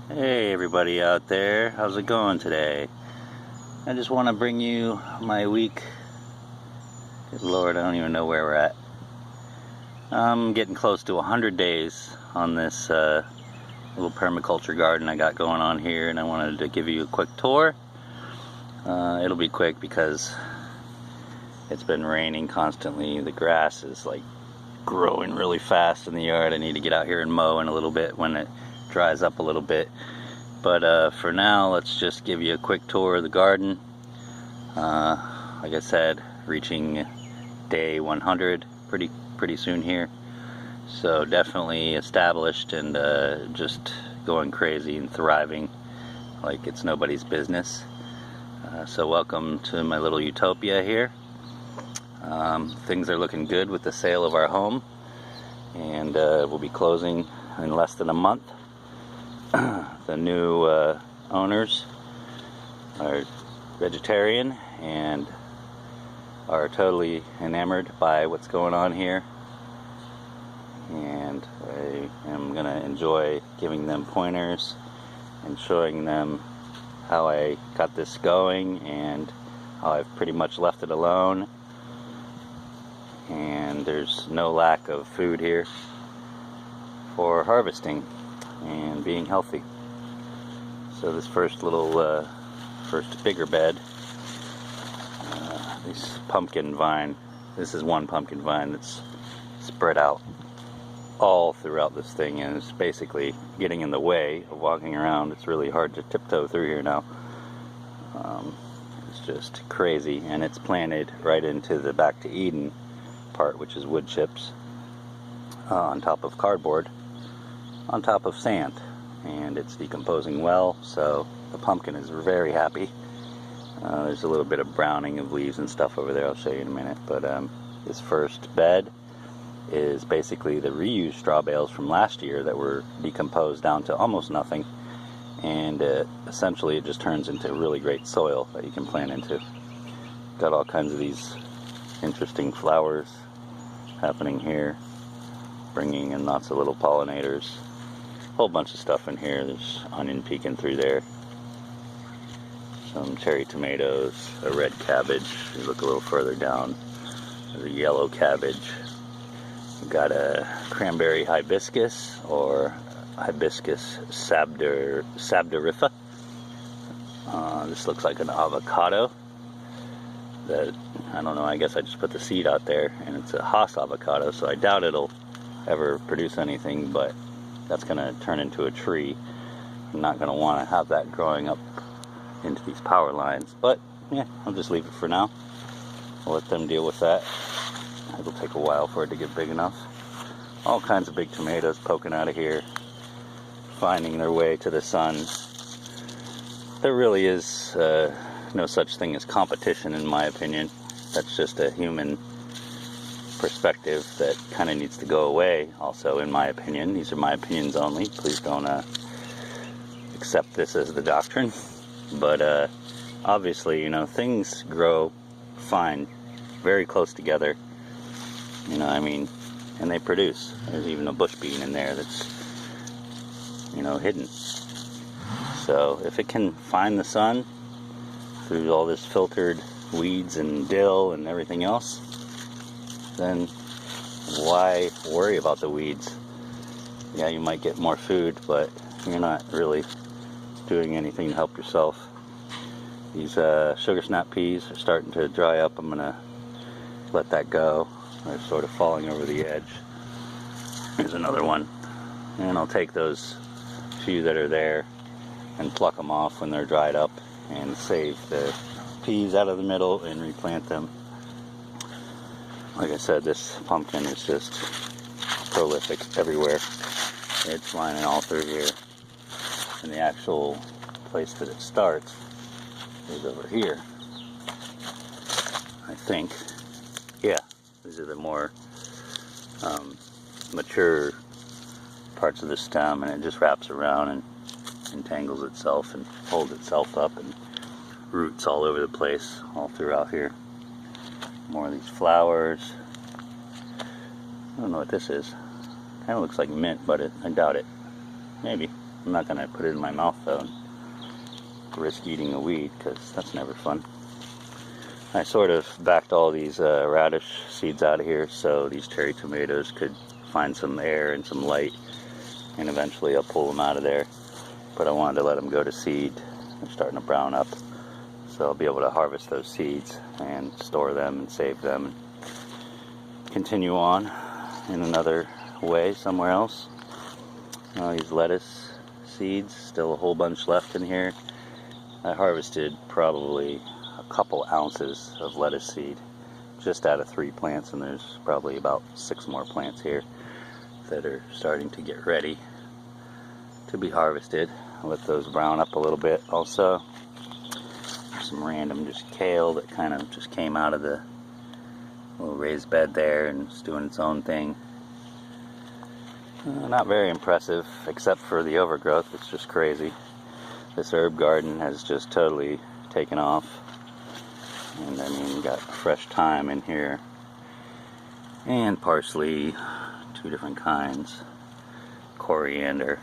Hey everybody out there, how's it going today? I just want to bring you my week. Good Lord, I don't even know where we're at. I'm getting close to 100 days on this little permaculture garden I got going on here, and I wanted to give you a quick tour. It'll be quick because it's been raining constantly. The grass is like growing really fast in the yard. I need to get out here and mow in a little bit when it dries up a little bit. But for now, let's just give you a quick tour of the garden. Like I said, reaching day 100 pretty soon here. So definitely established and just going crazy and thriving like it's nobody's business. So welcome to my little utopia here. Things are looking good with the sale of our home, and we'll be closing in less than a month. The new owners are vegetarian and are totally enamored by what's going on here, and I am going to enjoy giving them pointers and showing them how I got this going and how I've pretty much left it alone. And there's no lack of food here for harvesting and being healthy. So this first bigger bed, this pumpkin vine, this is one pumpkin vine that's spread out all throughout this thing, and it's basically getting in the way of walking around. It's really hard to tiptoe through here now. It's just crazy, and it's planted right into the Back to Eden part, which is wood chips on top of cardboard on top of sand, and it's decomposing well, so the pumpkin is very happy. There's a little bit of browning of leaves and stuff over there, I'll show you in a minute, but this first bed is basically the reused straw bales from last year that were decomposed down to almost nothing, and essentially it just turns into really great soil that you can plant into. Got all kinds of these interesting flowers happening here, bringing in lots of little pollinators. Whole bunch of stuff in here. There's onion peeking through there, some cherry tomatoes, a red cabbage. You look a little further down, there's a yellow cabbage. We've got a cranberry hibiscus, or hibiscus sabdorifa. This looks like an avocado that, I don't know, I guess I just put the seed out there, and it's a Hass avocado, so I doubt it'll ever produce anything, but that's going to turn into a tree. I'm not going to want to have that growing up into these power lines, but yeah, I'll just leave it for now. I'll let them deal with that. It'll take a while for it to get big enough. All kinds of big tomatoes poking out of here, finding their way to the sun. There really is no such thing as competition, in my opinion. That's just a human perspective that kind of needs to go away, also, in my opinion. These are my opinions only. Please don't accept this as the doctrine. But obviously, you know, things grow fine, very close together. You know, I mean, and they produce. There's even a bush bean in there that's, you know, hidden. So if it can find the sun through all this filtered weeds and dill and everything else, then why worry about the weeds? Yeah, you might get more food, but you're not really doing anything to help yourself. These sugar snap peas are starting to dry up. I'm gonna let that go. They're sort of falling over the edge. Here's another one, and I'll take those few that are there and pluck them off when they're dried up and save the peas out of the middle and replant them. Like I said, this pumpkin is just prolific everywhere. It's lining all through here. And the actual place that it starts is over here, I think. Yeah, these are the more mature parts of the stem, and it just wraps around and entangles itself and holds itself up, and roots all over the place, all throughout here. More of these flowers. I don't know what this is. Kind of looks like mint, but I doubt it. Maybe. I'm not going to put it in my mouth though and risk eating a weed, because that's never fun. I sort of backed all these radish seeds out of here so these cherry tomatoes could find some air and some light, and eventually I'll pull them out of there. But I wanted to let them go to seed. They're starting to brown up, so I'll be able to harvest those seeds and store them and save them and continue on in another way somewhere else. These lettuce seeds, still a whole bunch left in here. I harvested probably a couple ounces of lettuce seed just out of 3 plants, and there's probably about 6 more plants here that are starting to get ready to be harvested. I'll let those brown up a little bit. Also, some random just kale that kind of just came out of the little raised bed there and it's doing its own thing. Not very impressive, except for the overgrowth. It's just crazy. This herb garden has just totally taken off. And I mean, got fresh thyme in here, and parsley, 2 different kinds, coriander,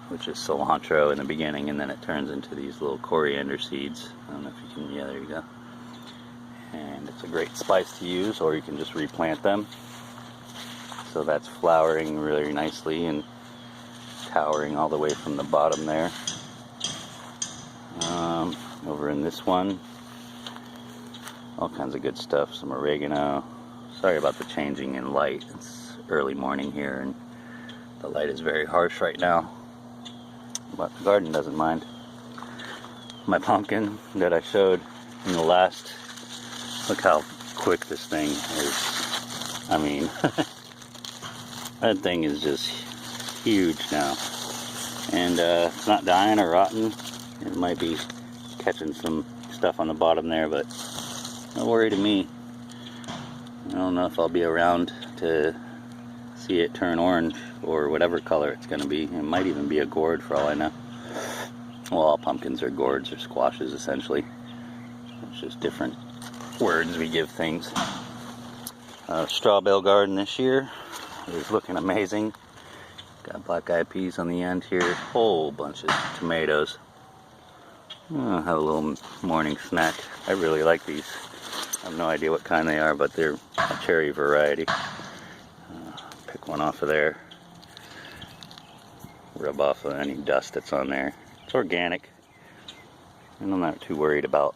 which is cilantro in the beginning, and then it turns into these little coriander seeds. I don't know if you can, yeah, there you go. And it's a great spice to use, or you can just replant them. So that's flowering really nicely and towering all the way from the bottom there. Over in this one, all kinds of good stuff. Some oregano. Sorry about the changing in light. It's early morning here and the light is very harsh right now, but the garden doesn't mind. My pumpkin that I showed in the last, look how quick this thing is. I mean, that thing is just huge now, and it's not dying or rotten. It might be catching some stuff on the bottom there, but no worry to me. I don't know if I'll be around to see it turn orange or whatever color it's going to be. It might even be a gourd for all I know. Well, all pumpkins are gourds or squashes essentially. It's just different words we give things. Straw bale garden this year is looking amazing. Got black eyed peas on the end here, whole bunch of tomatoes. I'll have a little morning snack. I really like these. I have no idea what kind they are, but they're a cherry variety. Pick one off of there. Rub off of any dust that's on there. It's organic, and I'm not too worried about.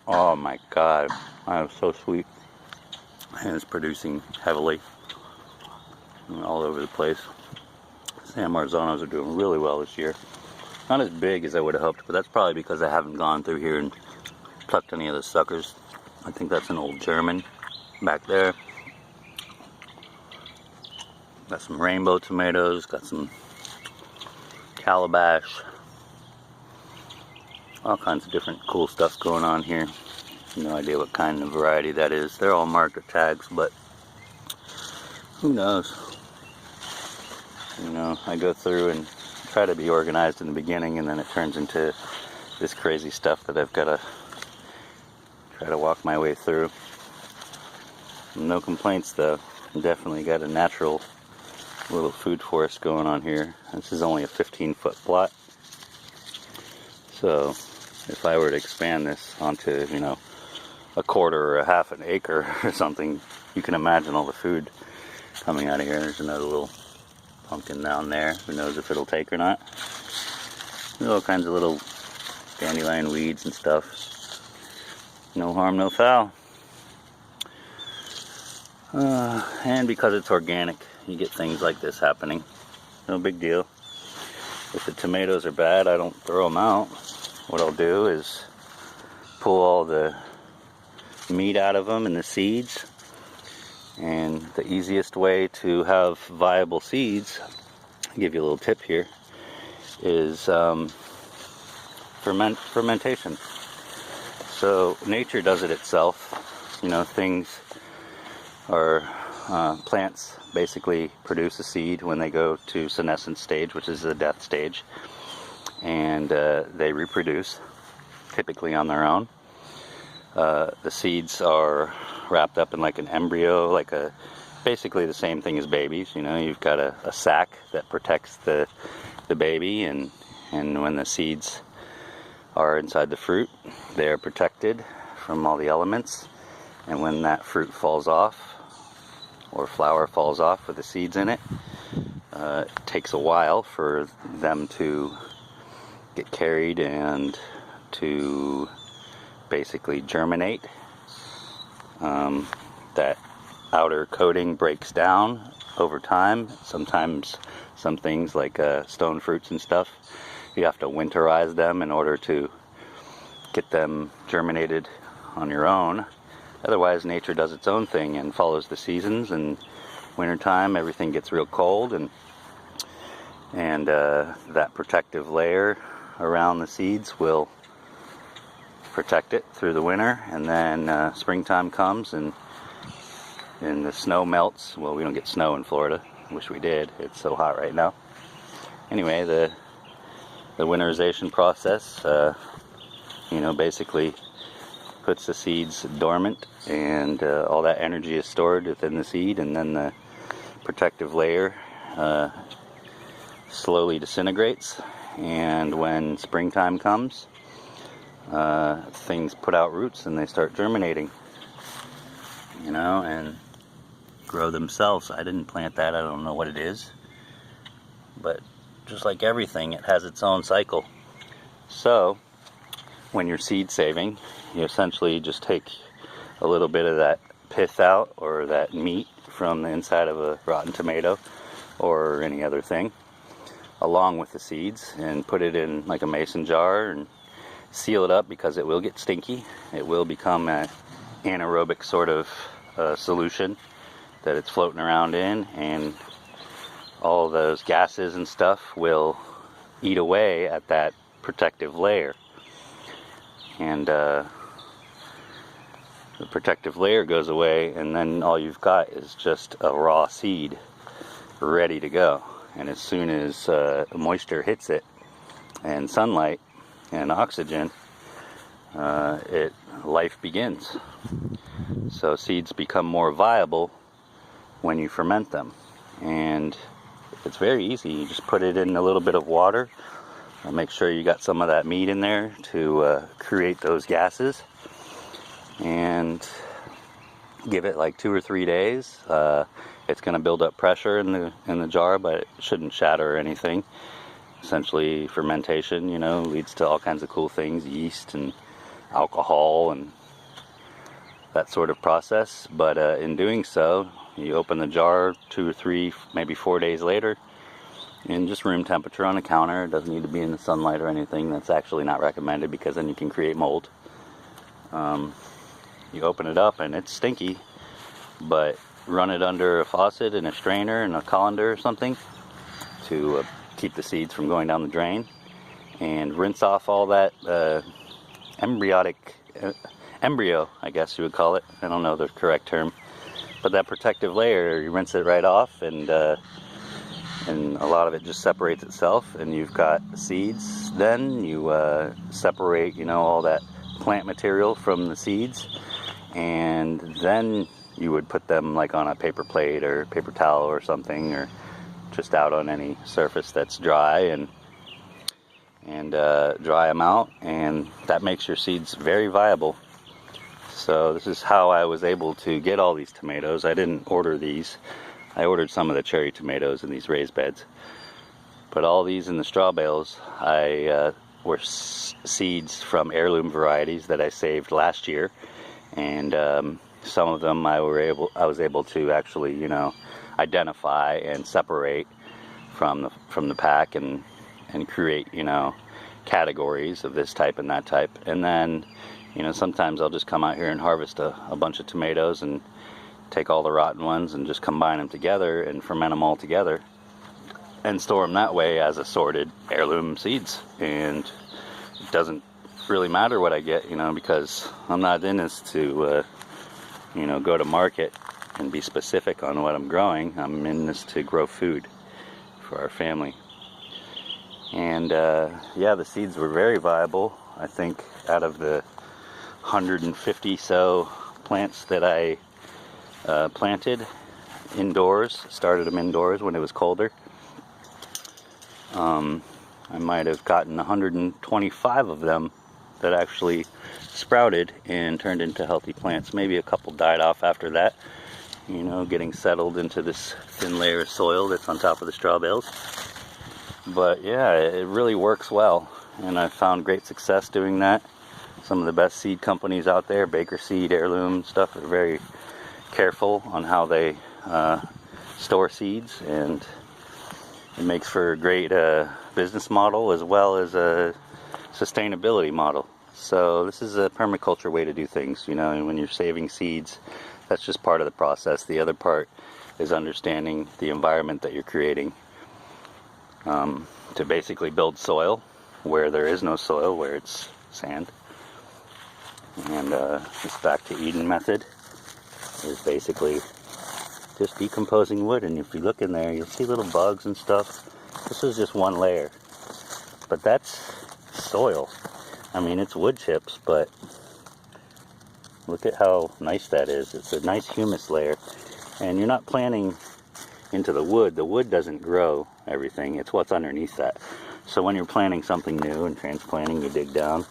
Oh my god, that was so sweet. And it's producing heavily all over the place. San Marzanos are doing really well this year. Not as big as I would have hoped, but that's probably because I haven't gone through here and plucked any of the suckers. I think that's an old German back there. Got some rainbow tomatoes, got some calabash. All kinds of different cool stuff going on here. No idea what kind of variety that is. They're all marked with tags, but who knows? You know, I go through and try to be organized in the beginning, and then it turns into this crazy stuff that I've got to try to walk my way through. No complaints though. Definitely got a natural little food forest going on here. This is only a 15-foot plot. So if I were to expand this onto, you know, a quarter or a half an acre or something, you can imagine all the food coming out of here. There's another little pumpkin down there. Who knows if it'll take or not. There's all kinds of little dandelion weeds and stuff. No harm, no foul. And because it's organic, you get things like this happening. No big deal. If the tomatoes are bad, I don't throw them out. What I'll do is pull all the meat out of them and the seeds. And the easiest way to have viable seeds, I'll give you a little tip here, is fermentation. So nature does it itself. You know, things are, plants basically produce a seed when they go to senescence stage, which is the death stage, and they reproduce, typically on their own. The seeds are wrapped up in like an embryo, like a basically the same thing as babies. You know, you've got a sac that protects the baby, and when the seeds are inside the fruit, they're protected from all the elements. And when that fruit falls off, or flower falls off with the seeds in it, it takes a while for them to get carried and to basically germinate. That outer coating breaks down over time. Sometimes some things like stone fruits and stuff, you have to winterize them in order to get them germinated on your own. Otherwise, nature does its own thing and follows the seasons. And wintertime, everything gets real cold, and that protective layer around the seeds will protect it through the winter. And then springtime comes, and the snow melts. Well, we don't get snow in Florida. Wish we did. It's so hot right now. Anyway, the winterization process, basically puts the seeds dormant, and all that energy is stored within the seed, and then the protective layer slowly disintegrates. And when springtime comes, things put out roots and they start germinating, and grow themselves. I didn't plant that. I don't know what it is, but just like everything, it has its own cycle. So when you're seed saving, you essentially just take a little bit of that pith out, or that meat from the inside of a rotten tomato or any other thing, along with the seeds, and put it in like a mason jar and seal it up, because it will get stinky. It will become an anaerobic sort of solution that it's floating around in, and all those gases and stuff will eat away at that protective layer. And the protective layer goes away, and then all you've got is just a raw seed ready to go. And as soon as moisture hits it, and sunlight and oxygen, life begins. So seeds become more viable when you ferment them, and it's very easy. You just put it in a little bit of water. Make sure you got some of that meat in there to create those gases, and give it like 2 or 3 days. It's going to build up pressure in the jar, but it shouldn't shatter or anything. Essentially, fermentation, leads to all kinds of cool things, yeast and alcohol and that sort of process. But in doing so, you open the jar 2 or 3, maybe 4 days later, in just room temperature on a counter. It doesn't need to be in the sunlight or anything. That's actually not recommended, because then you can create mold. You open it up and it's stinky, but run it under a faucet and a strainer and a colander or something to keep the seeds from going down the drain, and rinse off all that embryo, I guess you would call it. I don't know the correct term, but that protective layer, you rinse it right off, and a lot of it just separates itself, and you've got seeds. Then you separate, all that plant material from the seeds, and then you would put them like on a paper plate or paper towel or something, or just out on any surface that's dry, and dry them out, and that makes your seeds very viable. So this is how I was able to get all these tomatoes. I didn't order these. I ordered some of the cherry tomatoes in these raised beds, but all these in the straw bales were seeds from heirloom varieties that I saved last year, and some of them I was able to actually identify and separate from the pack, and create categories of this type and that type. And then sometimes I'll just come out here and harvest a bunch of tomatoes and take all the rotten ones and just combine them together and ferment them all together and store them that way as assorted heirloom seeds. And it doesn't really matter what I get, because I'm not in this to go to market and be specific on what I'm growing. I'm in this to grow food for our family. And the seeds were very viable. I think out of the 150 so plants that I planted, indoors. Started them indoors when it was colder. I might have gotten 125 of them that actually sprouted and turned into healthy plants. Maybe a couple died off after that, you know, getting settled into this thin layer of soil that's on top of the straw bales. But yeah, it really works well, and I've found great success doing that. Some of the best seed companies out there, Baker Seed, Heirloom stuff, are very careful on how they store seeds, and it makes for a great business model as well as a sustainability model. So this is a permaculture way to do things. You know, when you're saving seeds, that's just part of the process. The other part is understanding the environment that you're creating to basically build soil where there is no soil, where it's sand. And this back to Eden method is basically just decomposing wood, and if you look in there, you'll see little bugs and stuff. This is just one layer, but that's soil. I mean, it's wood chips, but look at how nice that is. It's a nice humus layer, and you're not planting into the wood. The wood doesn't grow everything. It's what's underneath that. So when you're planting something new and transplanting, you dig down.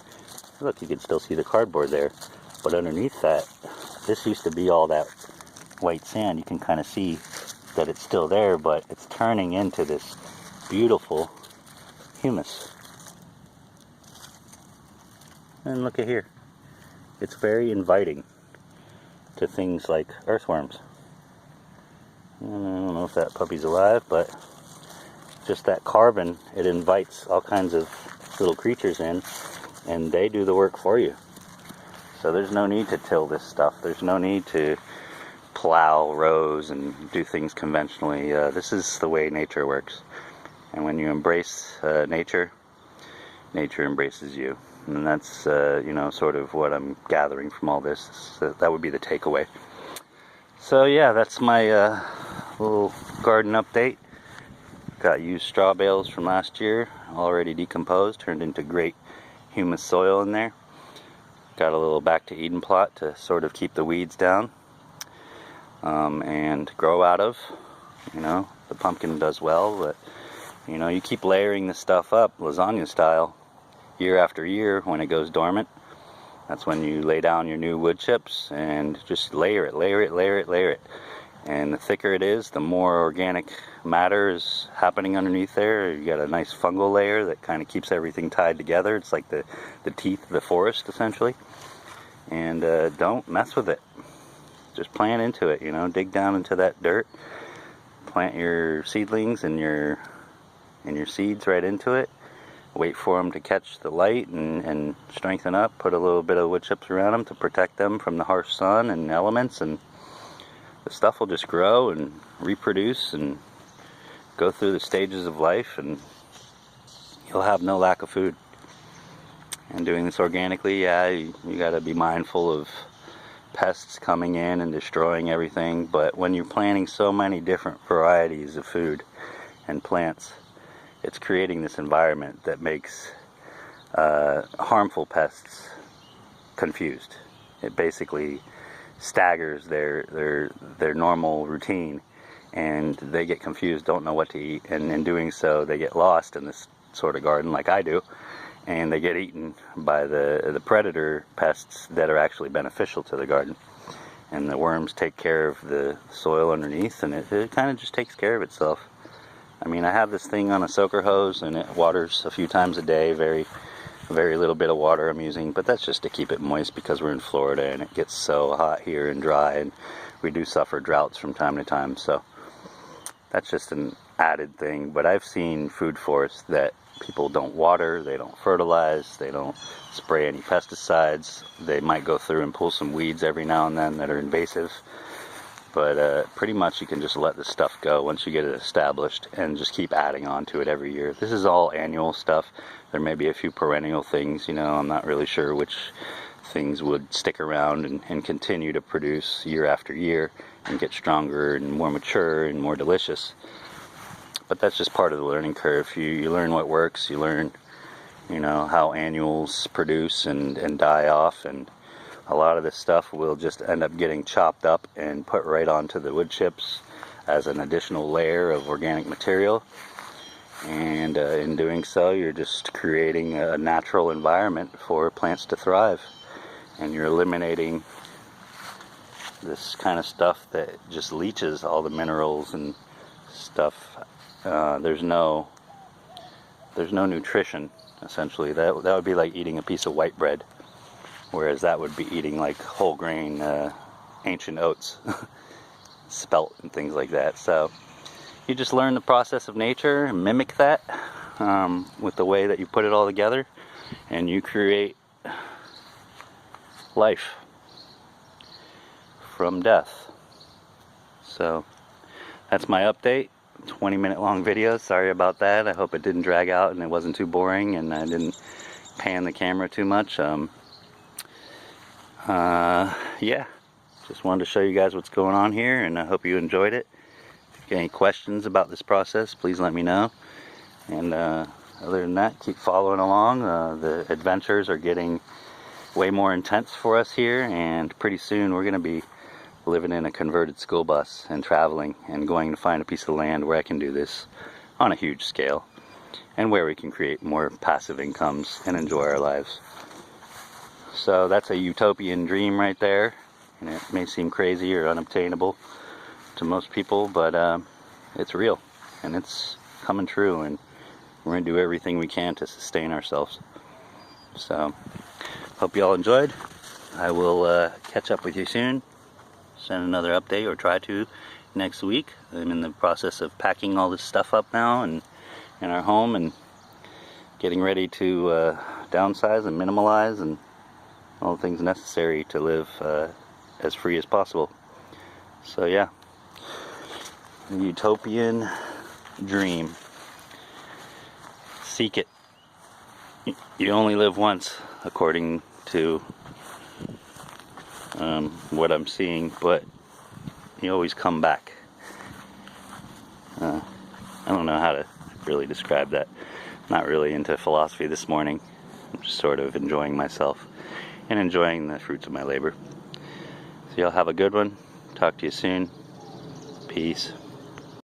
Look, you can still see the cardboard there, but underneath that, this used to be all that white sand. You can kind of see that it's still there, but it's turning into this beautiful humus. And look at here. It's very inviting to things like earthworms. I don't know if that puppy's alive, but just that carbon, it invites all kinds of little creatures in, and they do the work for you. So there's no need to till this stuff. There's no need to plow rows and do things conventionally. This is the way nature works. And when you embrace nature, nature embraces you. And that's, you know, sort of what I'm gathering from all this. So that would be the takeaway. So yeah, that's my little garden update. Got used straw bales from last year, already decomposed, turned into great humus soil in there. Got a little back to Eden plot to sort of keep the weeds down and grow out of. You know, the pumpkin does well, but you know, you keep layering this stuff up lasagna style year after year. When it goes dormant, that's when you lay down your new wood chips and just layer it, layer it, layer it, layer it. And the thicker it is, the more organic matter is happening underneath there. You got a nice fungal layer that kind of keeps everything tied together. It's like the teeth of the forest, essentially. And don't mess with it. Just plant into it, you know, dig down into that dirt. Plant your seedlings and your seeds right into it. Wait for them to catch the light and strengthen up. Put a little bit of wood chips around them to protect them from the harsh sun and elements, and the stuff will just grow and reproduce and go through the stages of life, and you'll have no lack of food. And doing this organically, yeah, you got to be mindful of pests coming in and destroying everything, but when you're planting so many different varieties of food and plants, it's creating this environment that makes harmful pests confused. It basically staggers their normal routine, and they get confused, don't know what to eat, and in doing so they get lost in this sort of garden like I do, and they get eaten by the predator pests that are actually beneficial to the garden. And the worms take care of the soil underneath, and it kind of just takes care of itself. I mean, I have this thing on a soaker hose, and it waters a few times a day. Very little bit of water I'm using, but that's just to keep it moist because we're in Florida and it gets so hot here and dry, and we do suffer droughts from time to time, so that's just an added thing. But I've seen food forests that people don't water, they don't fertilize, they don't spray any pesticides. They might go through and pull some weeds every now and then that are invasive, but pretty much you can just let this stuff go once you get it established and just keep adding on to it every year. This is all annual stuff. There may be a few perennial things, you know, I'm not really sure which things would stick around and continue to produce year after year and get stronger and more mature and more delicious. But that's just part of the learning curve. You learn what works, you learn, you know, how annuals produce and die off, and a lot of this stuff will just end up getting chopped up and put right onto the wood chips as an additional layer of organic material. And in doing so, you're just creating a natural environment for plants to thrive. And you're eliminating this kind of stuff that just leaches all the minerals and stuff. There's no nutrition, essentially. That would be like eating a piece of white bread, whereas that would be eating like whole grain ancient oats, spelt and things like that. So you just learn the process of nature and mimic that with the way that you put it all together, and you create life from death. So that's my update. 20-minute long video. Sorry about that. I hope it didn't drag out and it wasn't too boring and I didn't pan the camera too much. Yeah, just wanted to show you guys what's going on here, and I hope you enjoyed it. If you get any questions about this process, please let me know. And other than that, keep following along. The adventures are getting way more intense for us here, and pretty soon we're going to be living in a converted school bus and traveling and going to find a piece of land where I can do this on a huge scale and where we can create more passive incomes and enjoy our lives. So that's a utopian dream right there, and it may seem crazy or unobtainable to most people, but it's real and it's coming true, and we're going to do everything we can to sustain ourselves. So hope you all enjoyed. I will catch up with you soon. Send another update, or try to, next week. I'm in the process of packing all this stuff up now and in our home, and getting ready to downsize and minimalize and all the things necessary to live as free as possible. So yeah, utopian dream. Seek it. You only live once, according to what I'm seeing, but you always come back. I don't know how to really describe that. Not really into philosophy this morning. I'm just sort of enjoying myself and enjoying the fruits of my labor. So y'all have a good one. Talk to you soon. Peace.